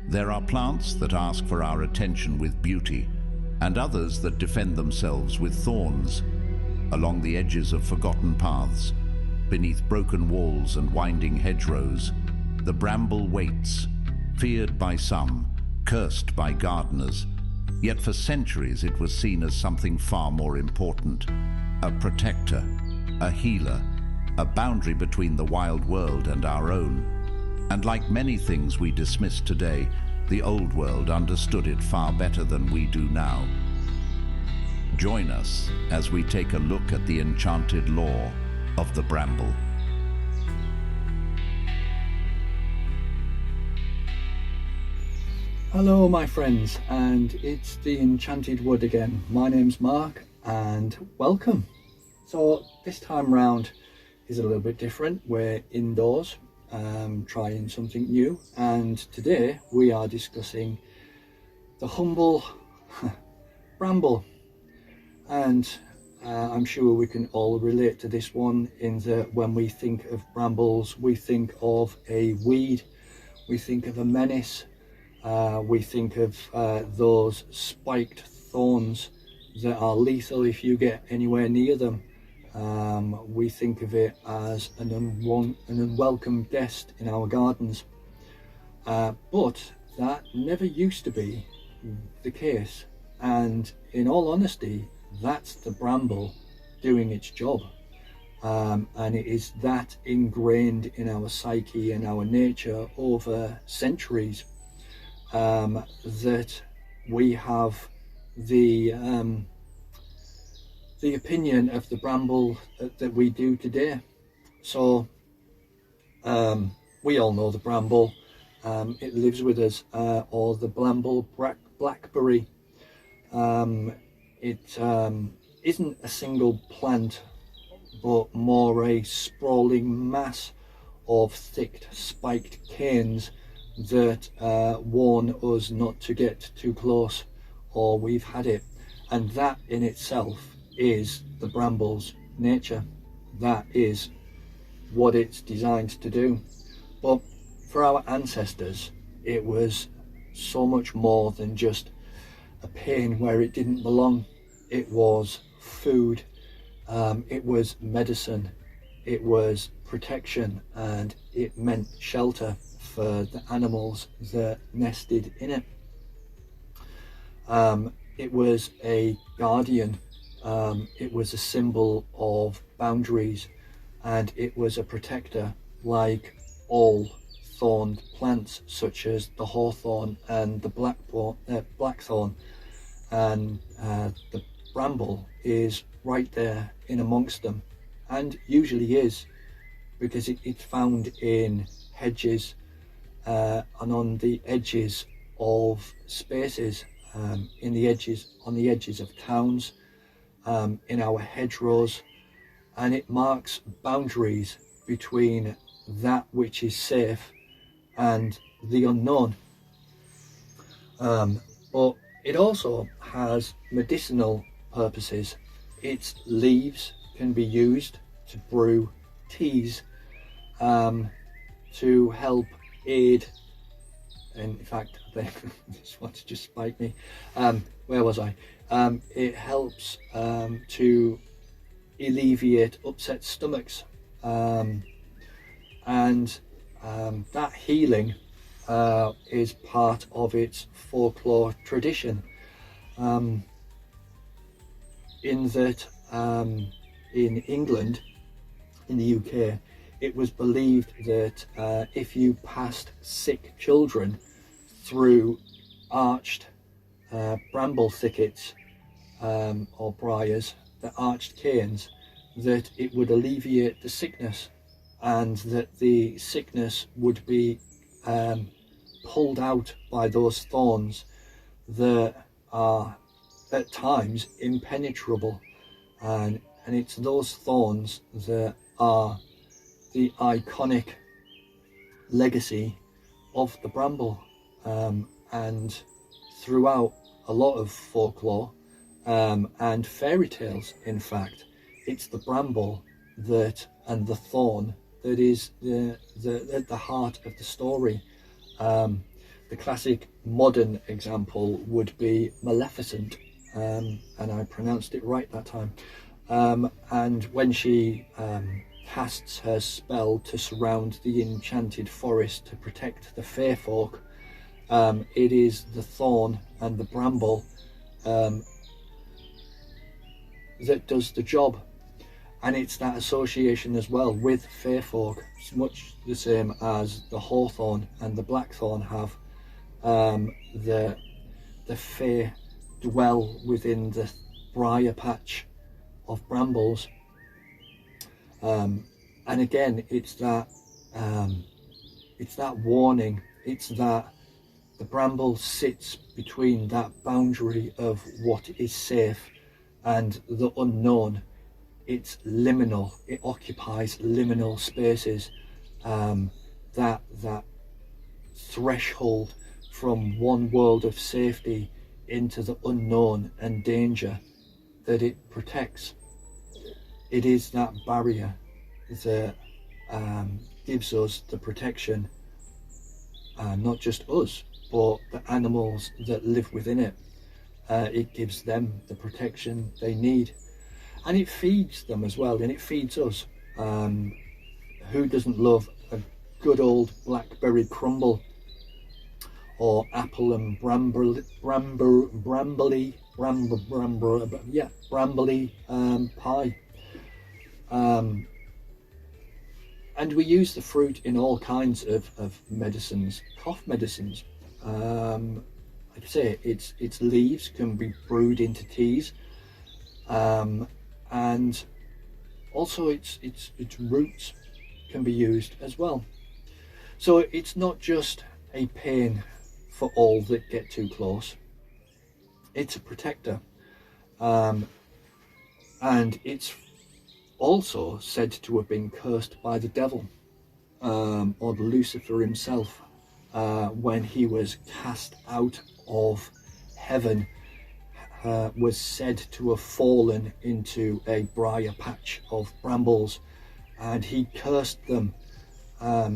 There are plants that ask for our attention with beauty, and others that defend themselves with thorns. Along the edges of forgotten paths, beneath broken walls and winding hedgerows, the bramble waits, feared by some, cursed by gardeners. Yet for centuries it was seen as something far more important: a protector, a healer, a boundary between the wild world and our own. And like many things we dismiss today, the old world understood it far better than we do now. Join us as we take a look at the enchanted lore of the bramble. Hello my friends, and it's the Enchanted Wood again. My name's Mark and welcome. So this time round is a little bit different. We're indoors, trying something new, and today we are discussing the humble bramble. And I'm sure we can all relate to this one, in that when we think of brambles we think of a weed, we think of a menace. We think of those spiked thorns that are lethal if you get anywhere near them. We think of it as an unwelcome guest in our gardens. But that never used to be the case. And in all honesty, that's the bramble doing its job. And it is that ingrained in our psyche and our nature over centuries. That we have the opinion of the bramble that we do today. So we all know the bramble. It lives with us, or the bramble blackberry. It isn't a single plant, but more a sprawling mass of thick spiked canes that warn us not to get too close, or we've had it. And that in itself is the bramble's nature. That is what it's designed to do. But for our ancestors, it was so much more than just a pain where it didn't belong. It was food, it was medicine, it was protection, and it meant shelter for the animals that nested in it. It was a guardian, it was a symbol of boundaries, and it was a protector, like all thorned plants such as the hawthorn and the blackthorn. And the bramble is right there in amongst them, and usually is, because it's found in hedges, and on the edges of spaces, on the edges of towns, in our hedgerows, and it marks boundaries between that which is safe and the unknown. But it also has medicinal purposes. Its leaves can be used to brew teas, to help aid. In fact, this one's just spiked me. Where was I? It helps to alleviate upset stomachs, and that healing is part of its folklore tradition. In that, in England, in the UK, it was believed that if you passed sick children through arched bramble thickets, or briars, the arched canes, that it would alleviate the sickness, and that the sickness would be pulled out by those thorns that are at times impenetrable. And it's those thorns that are the iconic legacy of the bramble, and throughout a lot of folklore, and fairy tales, in fact, it's the bramble and the thorn that is at the heart of the story. The classic modern example would be Maleficent, and I pronounced it right that time. And when she casts her spell to surround the enchanted forest to protect the fae folk, it is the thorn and the bramble that does the job. And it's that association as well with fae folk, much the same as the hawthorn and the blackthorn have. The fae dwell within the briar patch of brambles, and again it's that warning. It's that the bramble sits between that boundary of what is safe and the unknown. It's liminal. It occupies liminal spaces, that threshold from one world of safety into the unknown and danger that it protects. It is that barrier that gives us the protection, not just us, but the animals that live within it. It gives them the protection they need, and it feeds them as well, and it feeds us. Who doesn't love a good old blackberry crumble, or apple and brambly pie? And we use the fruit in all kinds of medicines, cough medicines. Like I say, its leaves can be brewed into teas, and also its roots can be used as well. So it's not just a pain for all that get too close. It's a protector, and it's also said to have been cursed by the devil, or Lucifer himself, when he was cast out of heaven. Was said to have fallen into a briar patch of brambles, and he cursed them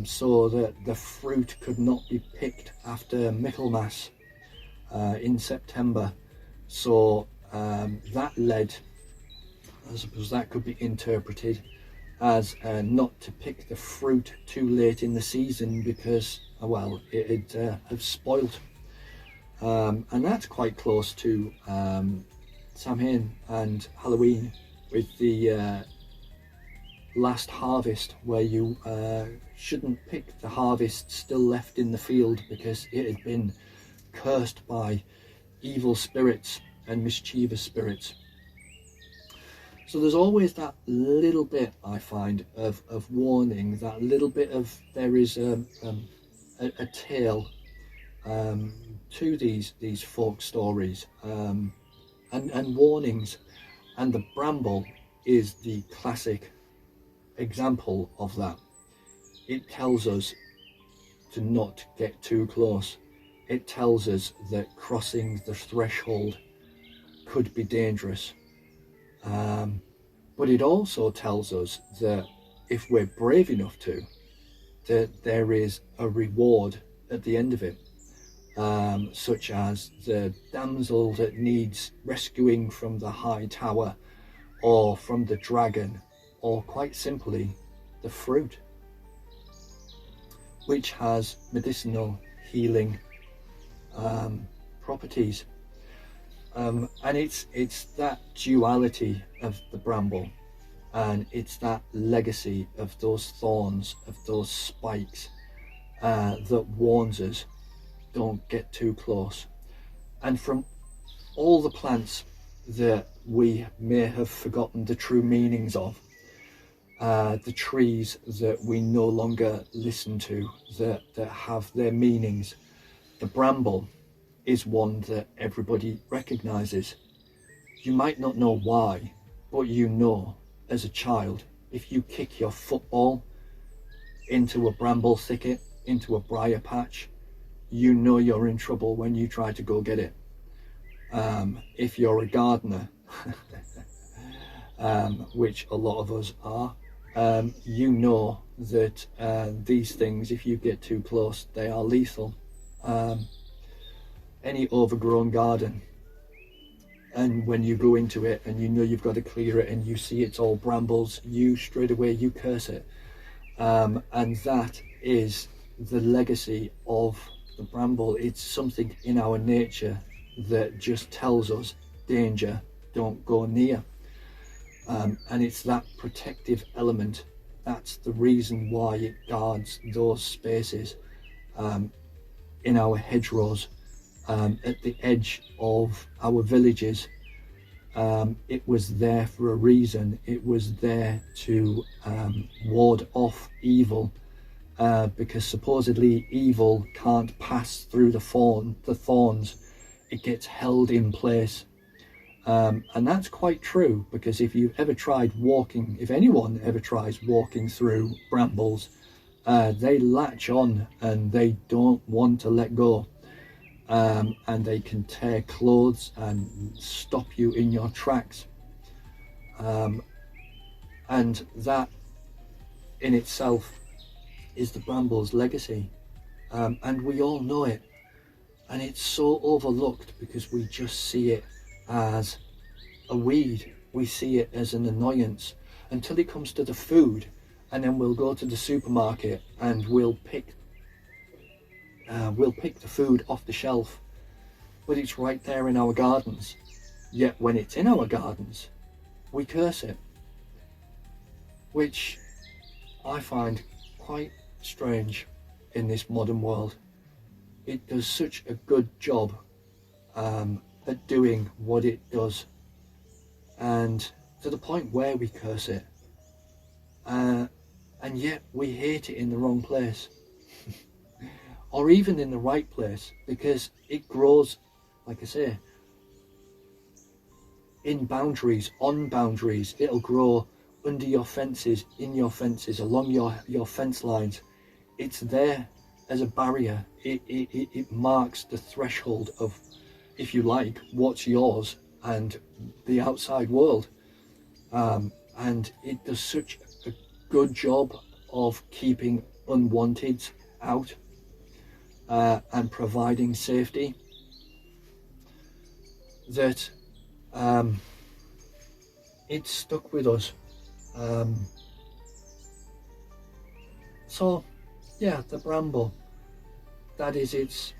so that the fruit could not be picked after Michaelmas in September. So that led, I suppose that could be interpreted as not to pick the fruit too late in the season, because well, it have spoilt. And that's quite close to Samhain and Halloween, with the last harvest, where you shouldn't pick the harvest still left in the field, because it had been cursed by evil spirits and mischievous spirits. So there's always that little bit, I find, of warning, that little bit of, there is a tale to these folk stories, and warnings, and the bramble is the classic example of that. It tells us to not get too close. It tells us that crossing the threshold could be dangerous, but it also tells us that if we're brave enough to, that there is a reward at the end of it. Such as the damsel that needs rescuing from the high tower, or from the dragon, or quite simply the fruit, which has medicinal healing properties. And it's that duality of the bramble, and it's that legacy of those thorns, of those spikes, that warns us, don't get too close. And from all the plants that we may have forgotten the true meanings of, the trees that we no longer listen to, that have their meanings, the bramble is one that everybody recognizes. You might not know why, but you know as a child, if you kick your football into a bramble thicket, into a briar patch, you know you're in trouble when you try to go get it. If you're a gardener, which a lot of us are, you know that these things, if you get too close, they are lethal. any overgrown garden, and when you go into it and you know you've got to clear it and you see it's all brambles, you straight away you curse it. And that is the legacy of the bramble. It's something in our nature that just tells us danger, don't go near. And it's that protective element. That's the reason why it guards those spaces in our hedgerows, at the edge of our villages. It was there for a reason. It was there to ward off evil, because supposedly evil can't pass through the thorns. It gets held in place. And that's quite true, because if you've ever tried walking, if anyone ever tries walking through brambles, they latch on and they don't want to let go. And they can tear clothes and stop you in your tracks. And that in itself is the bramble's legacy. And we all know it. And it's so overlooked because we just see it as a weed. We see it as an annoyance until it comes to the food. And then we'll go to the supermarket and we'll pick the food off the shelf, but it's right there in our gardens. Yet when it's in our gardens, we curse it, which I find quite strange in this modern world. It does such a good job at doing what it does, and to the point where we curse it, and yet we hate it in the wrong place. Or even in the right place, because it grows, like I say, in boundaries, on boundaries. It'll grow under your fences, in your fences, along your fence lines. It's there as a barrier. It marks the threshold of, if you like, what's yours and the outside world. And it does such a good job of keeping unwanteds out. And providing safety, that it's stuck with us. So yeah, the bramble, that is its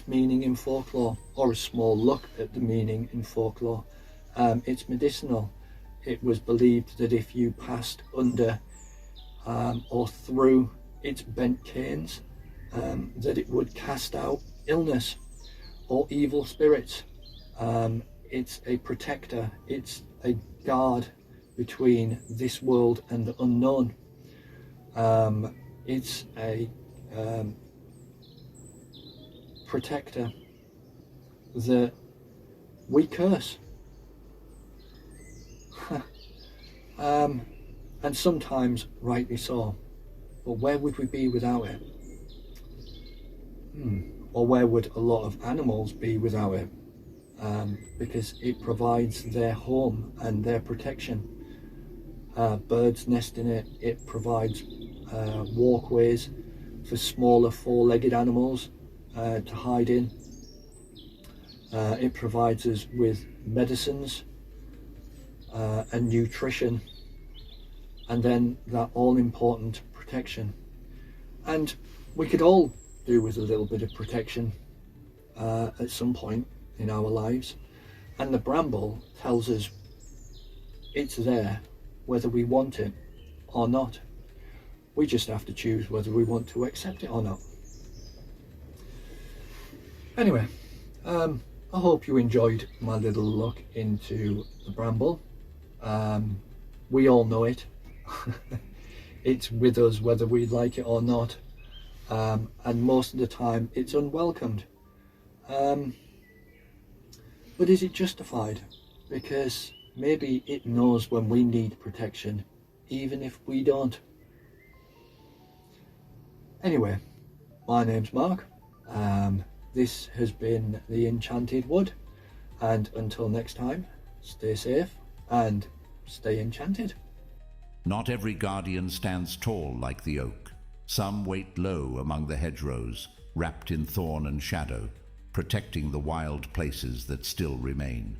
meaning in folklore, or a small look at the meaning in folklore. It's medicinal. It was believed that if you passed under or through its bent canes, that it would cast out illness or evil spirits. It's a protector. It's a guard between this world and the unknown. It's a protector that we curse. And sometimes rightly so. But where would we be without it? Or where would a lot of animals be without it? Because it provides their home and their protection. Birds nest in it. It provides walkways for smaller four-legged animals to hide in. It provides us with medicines and nutrition, and then that all-important protection. And we could all do with a little bit of protection at some point in our lives, and the bramble tells us it's there whether we want it or not. We just have to choose whether we want to accept it or not. Anyway, I hope you enjoyed my little look into the bramble. We all know it. It's with us whether we like it or not. And most of the time it's unwelcomed. But is it justified? Because maybe it knows when we need protection, even if we don't. Anyway, my name's Mark. This has been the Enchanted Wood, and until next time, stay safe and stay enchanted. Not every guardian stands tall like the oak. Some wait low among the hedgerows, wrapped in thorn and shadow, protecting the wild places that still remain.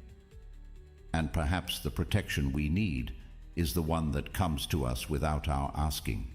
And perhaps the protection we need is the one that comes to us without our asking.